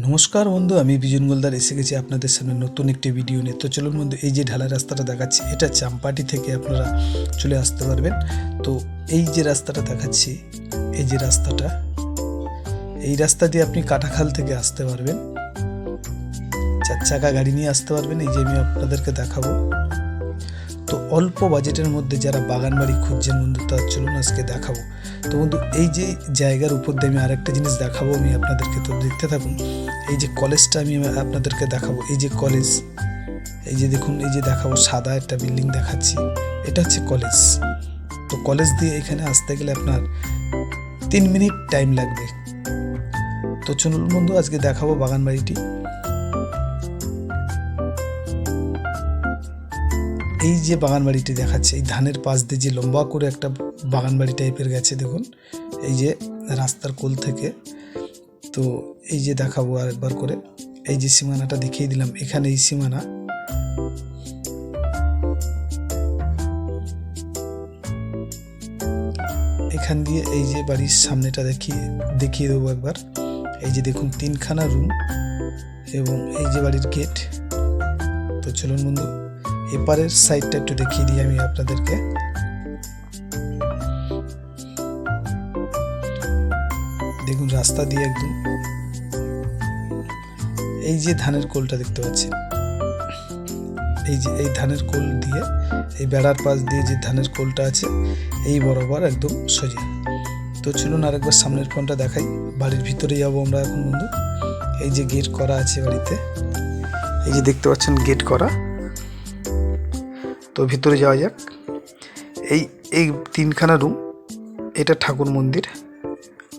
নমস্কার বন্ধু, আমি বিজন গোলদার এসে গেছি আপনাদের সামনে নতুন একটি ভিডিও নিয়ে। তো চলুন বন্ধু, এই যে ঢালাই রাস্তাটা দেখাচ্ছি, এটা চাম্পাটি থেকে আপনারা চলে আসতে পারবেন। তো এই যে রাস্তাটা দেখাচ্ছি, এই যে রাস্তাটা, এই রাস্তা দিয়ে আপনি কাটাখাল থেকে আসতে পারবেন, 4 চাকা গাড়ি নিয়ে আসতে পারবেন। এই যে আমি আপনাদেরকে দেখাবো। তো অল্প বাজেটের মধ্যে যারা বাগান বাড়ি খুঁজছেন বন্ধু, তার চলুন আজকে দেখাবো। তো বন্ধু, এই যে জায়গার উপর দিয়ে আমি আরেকটা জিনিস দেখাবো আমি আপনাদেরকে, তো দেখতে থাকুন। এই যে কলেজটা আমি আপনাদেরকে দেখাবো, এই যে কলেজ, এই যে দেখুন, এই যে দেখাবো সাদা একটা বিল্ডিং দেখাচ্ছি, এটা হচ্ছে কলেজ। তো কলেজ দিয়ে এখানে আসতে গেলে আপনার 3 মিনিট টাইম লাগবে। তো চলুন বন্ধু, আজকে দেখাবো বাগান বাড়িটি। এই যে বাগান বাড়িটি দেখাচ্ছে, এই ধানের পাশ দিয়ে যে লম্বা করে একটা বাগান বাড়ি টাইপের গেছে দেখুন, এই যে রাস্তার কোল থেকে। তো এই যে দেখাবো আরেকবার করে, এই যে সীমানাটা দেখিয়ে দিলাম, এখানে এই সীমানা। এখান দিয়ে এই যে বাড়ির সামনেটা দেখিয়ে দেবো একবার। এই যে দেখুন 3খানা রুম এবং এই যে বাড়ির গেট। তো চলুন বন্ধু, এপারের সাইডটা একটু দেখিয়ে দিই আমি আপনাদেরকে। দেখুন রাস্তা দিয়ে একদম এই যে ধানের কোলটা দেখতে পাচ্ছেন, এই যে এই ধানের কোল দিয়ে, এই বেড়ার পাশ দিয়ে যে ধানের কোলটা আছে, এই বরাবর একদম সোজা। তো চলুন আরেকবার সামনের ফোনটা দেখাই। বাড়ির ভিতরে যাবো আমরা এখন বন্ধু। এই যে গেট করা আছে বাড়িতে, এই যে দেখতে পাচ্ছেন গেট করা। তো ভিতরে যাওয়া যাক। এই 3খানা রুম, এটা ঠাকুর মন্দির।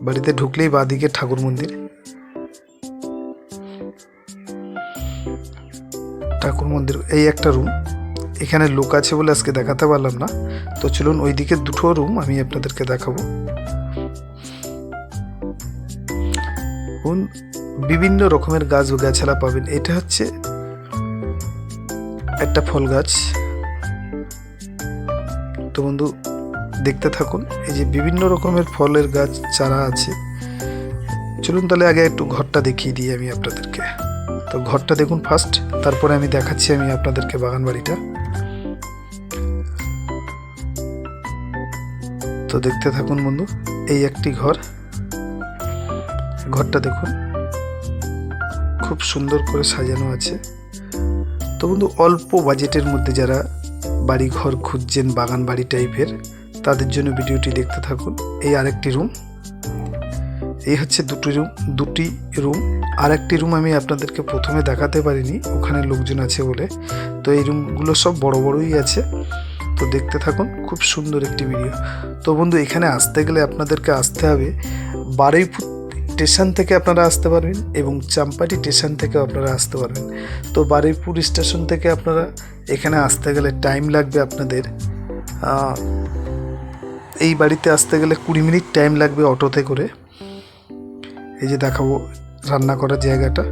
বাড়িতে ঢুকলেই বাঁদিকে ঠাকুর মন্দির, এই একটা রুম। এখানে লোক আছে বলে আজকে দেখাতে পারলাম না। তো চলুন ওইদিকে 2টো রুম আমি আপনাদেরকে দেখাবো। বিভিন্ন রকমের গাছ ও গাছালা পাবেন। এটা হচ্ছে একটা ফল গাছ। তো বন্ধু দেখতে থাকুন, এই যে বিভিন্ন রকমের ফলের গাছ চারা আছে। চলুন তাহলে আগে একটু ঘরটা দেখিয়ে দিই আমি আপনাদেরকে। তো ঘরটা দেখুন ফার্স্ট, তারপরে আমি দেখাচ্ছি আমি আপনাদেরকে বাগান বাড়িটা। তো দেখতে থাকুন বন্ধু, এই একটি ঘর। ঘরটা দেখুন খুব সুন্দর করে সাজানো আছে। তো বন্ধু, অল্প বাজেটের মধ্যে যারা বাড়ি ঘর খুঁজছেন বাগান বাড়ি টাইপের, তাদের জন্য ভিডিওটি দেখতে থাকুন। এই আরেকটি রুম, এই হচ্ছে দুটি রুম। আরেকটি রুম আমি আপনাদেরকে প্রথমে দেখাতে পারিনি, ওখানে লোকজন আছে বলে। তো এই রুমগুলো সব বড় বড়ই আছে। তো দেখতে থাকুন, খুব সুন্দর একটি ভিডিও। তো বন্ধু, এখানে আসতে গেলে আপনাদেরকে আসতে হবে বারুইপুর স্টেশন থেকে আপনারা আসতে পারবেন এবং চাম্পাটি স্টেশন থেকেও আপনারা আসতে পারবেন। তো বারুইপুর স্টেশন থেকে আপনারা এখানে আসতে গেলে টাইম লাগবে আপনাদের, এই বাড়িতে আসতে গেলে 20 মিনিট টাইম লাগবে অটোতে করে। এই যে দেখাবো রান্না করার জায়গাটা।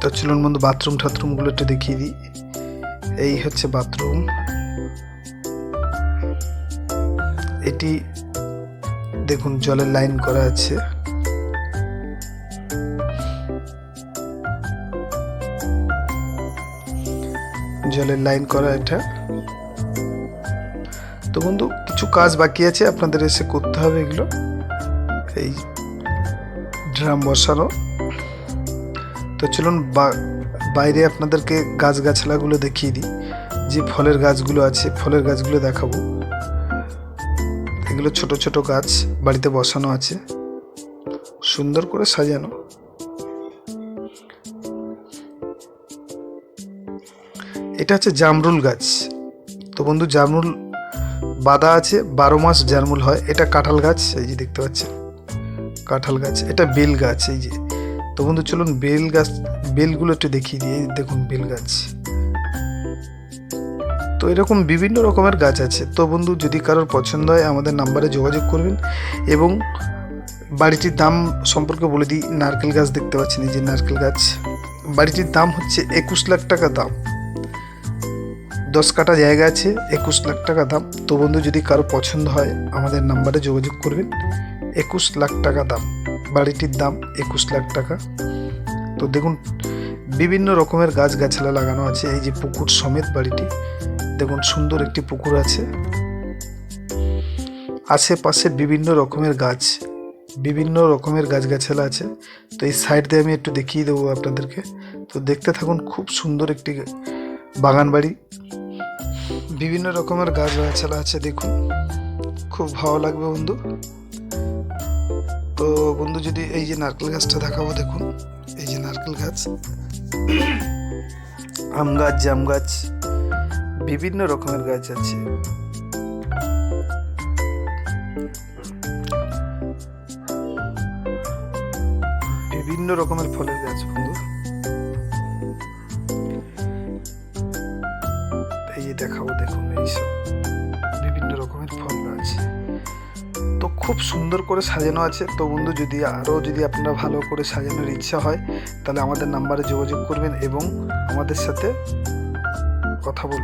তো চলুন বন্ধু, বাথরুমগুলো একটু দেখিয়ে দিই। এই হচ্ছে বাথরুম। এটি দেখুন জলের লাইন করা আছে। জলের লাইন করা এটা। তো বন্ধু, কিছু কাজ বাকি আছে, আপনাদের এসে করতে হবে এগুলো। এই ড্রাম বসানো। তো চলুন বাইরে আপনাদেরকে গাছগাছালাগুলো দেখিয়ে দিই। যে ফলের গাছগুলো আছে, ফলের গাছগুলো দেখাবো। এগুলো ছোট ছোট গাছ বাড়িতে বসানো আছে, সুন্দর করে সাজানো। এটা হচ্ছে জামরুল গাছ। তো বন্ধু, জামরুল বাঁধা আছে, 12 মাস জামরুল হয়। এটা কাঁঠাল গাছ, এই যে দেখতে পাচ্ছেন কাঁঠাল গাছ। এটা বেল গাছ, এই যে। তো বন্ধু চলুন বেলগুলো একটু দেখিয়ে দিই। দেখুন বেল গাছ। তো এরকম বিভিন্ন রকমের গাছ আছে। তো বন্ধু, যদি কারোর পছন্দ হয় আমাদের নাম্বারে যোগাযোগ করবেন। এবং বাড়িটির দাম সম্পর্কে বলে দিই। নারকেল গাছ দেখতে পাচ্ছেন, এই যে নারকেল গাছ। বাড়িটির দাম হচ্ছে 21 লাখ টাকা দাম। 10 কাঠা জায়গা আছে, 21 লাখ টাকা দাম। তো বন্ধু যদি কারো পছন্দ হয় আমাদের নাম্বারে যোগাযোগ করবেন। 21 লাখ টাকা দাম, বাড়িটির দাম 21 লাখ টাকা। তো দেখুন বিভিন্ন রকমের গাছগাছালা লাগানো আছে, এই যে পুকুর সমেত বাড়িটি। দেখুন সুন্দর একটি পুকুর আছে, আশেপাশে বিভিন্ন রকমের গাছ, বিভিন্ন রকমের গাছগাছালা আছে। তো এই সাইড দিয়ে আমি একটু দেখিয়ে দেবো আপনাদেরকে। তো দেখতে থাকুন, খুব সুন্দর একটি বাগান বাড়ি, বিভিন্ন রকমের গাছগাছালা আছে। দেখুন খুব ভালো লাগবে বন্ধু। তো বন্ধু যদি এই যে নারকেল গাছটা দেখাবো, দেখুন এই যে নারকেল গাছ, আম গাছ, জাম গাছ, বিভিন্ন রকমের গাছ আছে। বিভিন্ন রকমের ফলের গাছ বন্ধু, এই যে দেখাবো। দেখুন এইসব বিভিন্ন রকমের ফল গাছ, তো খুব সুন্দর করে সাজানো আছে। তো বন্ধু যদি আপনারা ভালো করে সাজানোর ইচ্ছা হয় তাহলে আমাদের নাম্বারে যোগাযোগ করবেন এবং আমাদের সাথে কথা বলবেন।